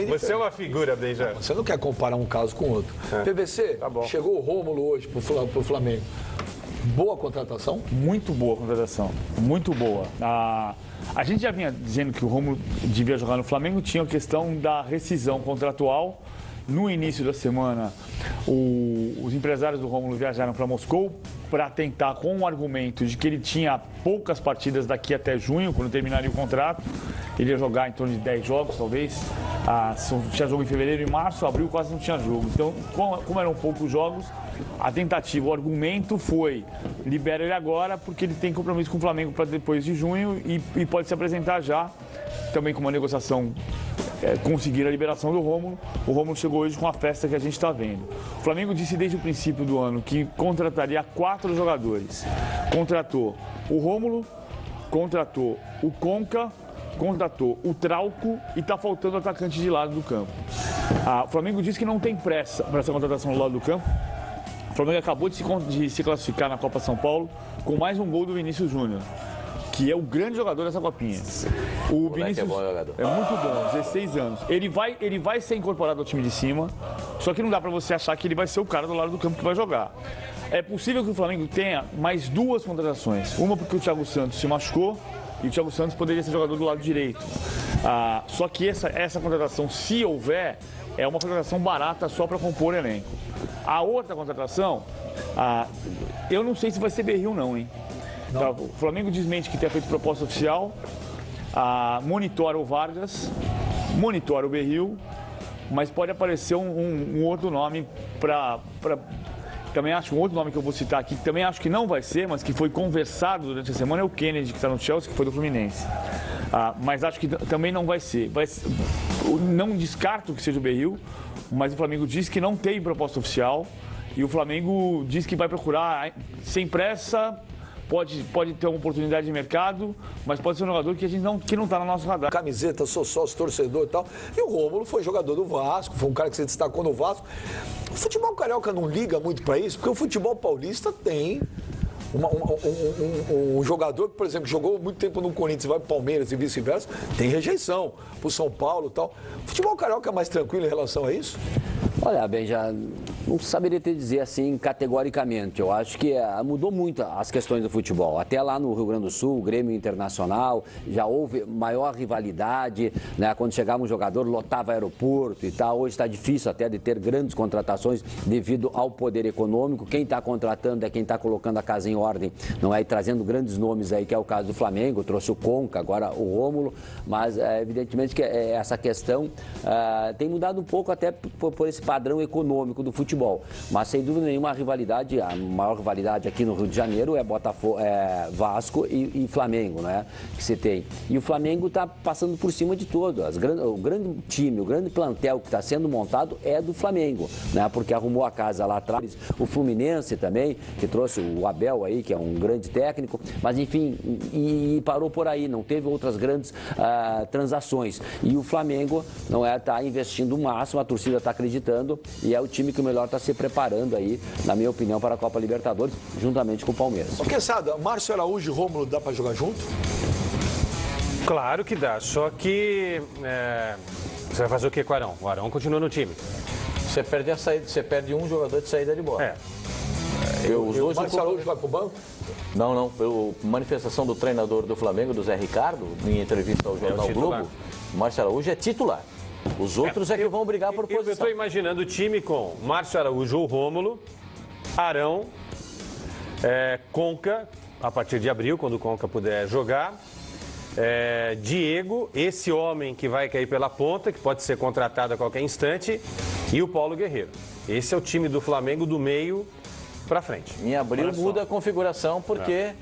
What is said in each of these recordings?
Você é uma figura, Benja. Você não quer comparar um caso com outro. PVC, Tá bom. chegou o Rômulo hoje pro Flamengo. Boa contratação? Muito boa a contratação, muito boa. A gente já vinha dizendo que o Rômulo devia jogar no Flamengo, tinha a questão da rescisão contratual. No início da semana, os empresários do Rômulo viajaram para Moscou para tentar, com o argumento de que ele tinha poucas partidas daqui até junho, quando terminaria o contrato. Ele ia jogar em torno de 10 jogos, talvez. Tinha jogo em fevereiro e março, abril quase não tinha jogo. Então, como eram poucos jogos, a tentativa, o argumento foi: libera ele agora, porque ele tem compromisso com o Flamengo para depois de junho e pode se apresentar já. Também com uma negociação, conseguir a liberação do Rômulo. O Rômulo chegou hoje com a festa que a gente está vendo. O Flamengo disse desde o princípio do ano que contrataria 4 jogadores. Contratou o Rômulo, contratou o Conca, contratou o Trauco e está faltando o atacante de lado do campo. O Flamengo disse que não tem pressa para essa contratação do lado do campo. O Flamengo acabou de se classificar na Copa São Paulo com mais um gol do Vinícius Júnior, que é o grande jogador dessa copinha. O Vinícius é bom jogador. É muito bom, 16 anos. Ele vai ser incorporado ao time de cima, só que não dá para você achar que ele vai ser o cara do lado do campo que vai jogar. É possível que o Flamengo tenha mais 2 contratações. Uma porque o Thiago Santos se machucou e o Thiago Santos poderia ser jogador do lado direito. Só que essa contratação, se houver, é uma contratação barata só para compor elenco. A outra contratação, eu não sei se vai ser Berril não, hein? Tá, o Flamengo desmente que tenha feito proposta oficial, monitora o Vargas, monitora o Berril, mas pode aparecer um outro nome para... Também acho um outro nome que eu vou citar aqui, que também acho que não vai ser, mas que foi conversado durante a semana, é o Kennedy, que está no Chelsea, que foi do Fluminense. Mas acho que também não vai ser. Não descarto que seja o Berril, mas o Flamengo diz que não tem proposta oficial e o Flamengo diz que vai procurar sem pressa. Pode ter uma oportunidade de mercado, mas pode ser um jogador que a gente não está no nosso radar. Camiseta, sou sócio, torcedor e tal. E o Rômulo foi jogador do Vasco, foi um cara que se destacou no Vasco. O futebol carioca não liga muito para isso, porque o futebol paulista tem um jogador que, por exemplo, jogou muito tempo no Corinthians e vai para o Palmeiras e vice-versa, tem rejeição para o São Paulo e tal. O futebol carioca é mais tranquilo em relação a isso? Olha, bem, já não saberia te dizer assim categoricamente. Eu acho que mudou muito as questões do futebol. Até lá no Rio Grande do Sul, o Grêmio Internacional, já houve maior rivalidade, né? Quando chegava um jogador, lotava aeroporto e tal. Hoje está difícil até de ter grandes contratações devido ao poder econômico. Quem está contratando é quem está colocando a casa em ordem, não é? E trazendo grandes nomes aí, que é o caso do Flamengo. Trouxe o Conca, agora o Rômulo. Mas, evidentemente, que essa questão tem mudado um pouco até por esse padrão econômico do futebol, mas sem dúvida nenhuma a maior rivalidade aqui no Rio de Janeiro é Vasco e Flamengo, né, que se tem. E o Flamengo está passando por cima de todo. O grande time, o grande plantel que está sendo montado é do Flamengo, né, porque arrumou a casa lá atrás. O Fluminense também, que trouxe o Abel aí, que é um grande técnico, mas enfim, e parou por aí, não teve outras grandes transações. E o Flamengo não está investindo o máximo, a torcida está acreditando, e é o time que o melhor está se preparando aí, na minha opinião, para a Copa Libertadores, juntamente com o Palmeiras. Ô, Quesada, Márcio Araújo e Rômulo dá para jogar junto? Claro que dá, só que você vai fazer o que com o Arão? O Arão continua no time. Você perde a saída, você perde um jogador de saída de bola. O Márcio Araújo vai para o banco? Não. Pela manifestação do treinador do Flamengo, do Zé Ricardo, em entrevista ao Jornal Globo, o Márcio Araújo é titular. Os outros que vão brigar por posição. Eu estou imaginando o time com Márcio Araújo ou Rômulo, Arão, Conca, a partir de abril, quando o Conca puder jogar, Diego, esse homem que vai cair pela ponta, que pode ser contratado a qualquer instante, e o Paulo Guerreiro. Esse é o time do Flamengo do meio para frente. Em abril muda a configuração porque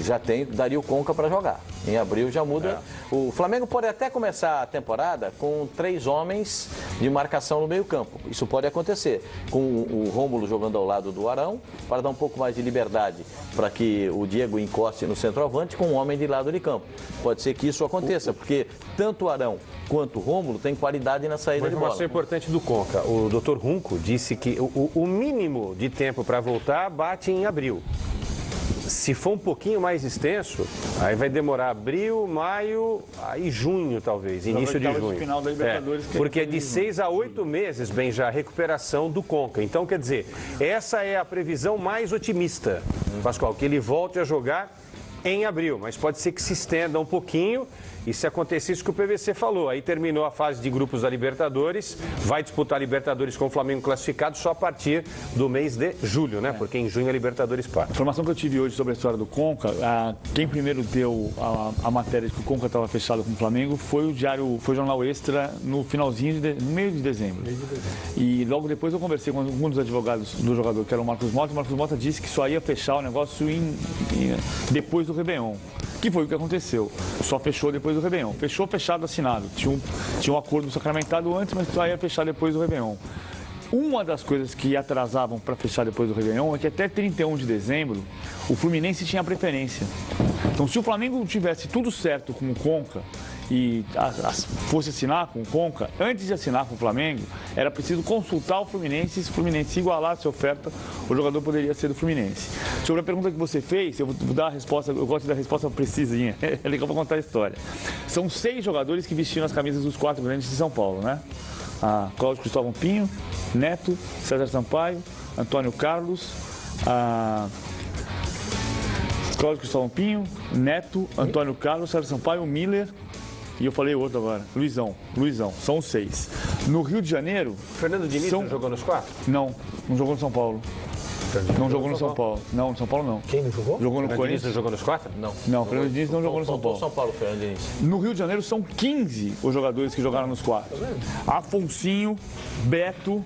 já tem Dario Conca para jogar. Em abril já muda. O Flamengo pode até começar a temporada com 3 homens de marcação no meio-campo. Isso pode acontecer. Com o Rômulo jogando ao lado do Arão, para dar um pouco mais de liberdade para que o Diego encoste no centroavante com um homem de lado de campo. Pode ser que isso aconteça, porque tanto o Arão quanto o Rômulo têm qualidade na saída de bola. Uma informação importante do Conca. O Dr. Runco disse que o mínimo de tempo para voltar bate em abril. Se for um pouquinho mais extenso, aí vai demorar abril, maio, aí junho talvez, início de junho. Final da Libertadores, Porque é de 6 a 8 meses, bem, já a recuperação do Conca. Então, quer dizer, essa é a previsão mais otimista, Pascoal, que ele volte a jogar em abril, mas pode ser que se estenda um pouquinho. E se acontecer isso que o PVC falou, aí terminou a fase de grupos da Libertadores, vai disputar a Libertadores com o Flamengo classificado só a partir do mês de julho, né? Porque em junho a Libertadores para. A informação que eu tive hoje sobre a história do Conca, quem primeiro deu a matéria de que o Conca estava fechado com o Flamengo foi o Jornal Extra no finalzinho, no meio de dezembro. E logo depois eu conversei com um dos advogados do jogador, que era o Marcos Mota, e o Marcos Mota disse que só ia fechar o negócio depois do Réveillon. Que foi o que aconteceu. Só fechou depois do Réveillon. Fechou, fechado, assinado. Tinha um acordo sacramentado antes, mas só ia fechar depois do Réveillon. Uma das coisas que atrasavam para fechar depois do Réveillon é que até 31 de dezembro o Fluminense tinha preferência. Então, se o Flamengo tivesse tudo certo com o Conca e fosse assinar com o Conca, antes de assinar com o Flamengo, era preciso consultar o Fluminense, e se o Fluminense igualasse a oferta, o jogador poderia ser do Fluminense. Sobre a pergunta que você fez, eu vou dar a resposta, eu gosto da resposta precisinha, é legal para contar a história. São 6 jogadores que vestiram as camisas dos 4 grandes de São Paulo, né? Cláudio Cristóvão Pinho, Neto, César Sampaio, Antônio Carlos, Cláudio Cristóvão Pinho, Neto, Antônio Carlos, César Sampaio, Miller. E eu falei outro agora, Luizão, são os 6. No Rio de Janeiro... Fernando Diniz não jogou nos 4? Não jogou no São Paulo. Não jogou no São Paulo. Não, no São Paulo não. Quem não jogou? Jogou no Fernando Corinthians. Diniz não jogou nos 4? Não, Fernando Diniz não jogou no São Paulo. São Paulo, Fernando Diniz. No Rio de Janeiro são 15 os jogadores que jogaram nos 4. Afonsinho, Beto,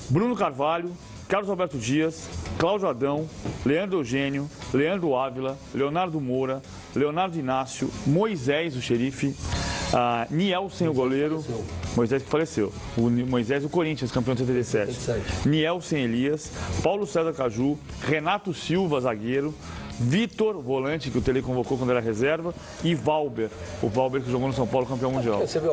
Bruno Carvalho, Carlos Alberto Dias, Cláudio Adão, Leandro Eugênio, Leandro Ávila, Leonardo Moura, Leonardo Inácio, Moisés, o xerife, Nielsen, o goleiro, Moisés que faleceu, o Moisés, o Corinthians, campeão de 77, Nielsen Elias, Paulo César Caju, Renato Silva, zagueiro, Vitor, volante, que o Tele convocou quando era reserva, e Valber, o Valber que jogou no São Paulo, campeão mundial. Você viu,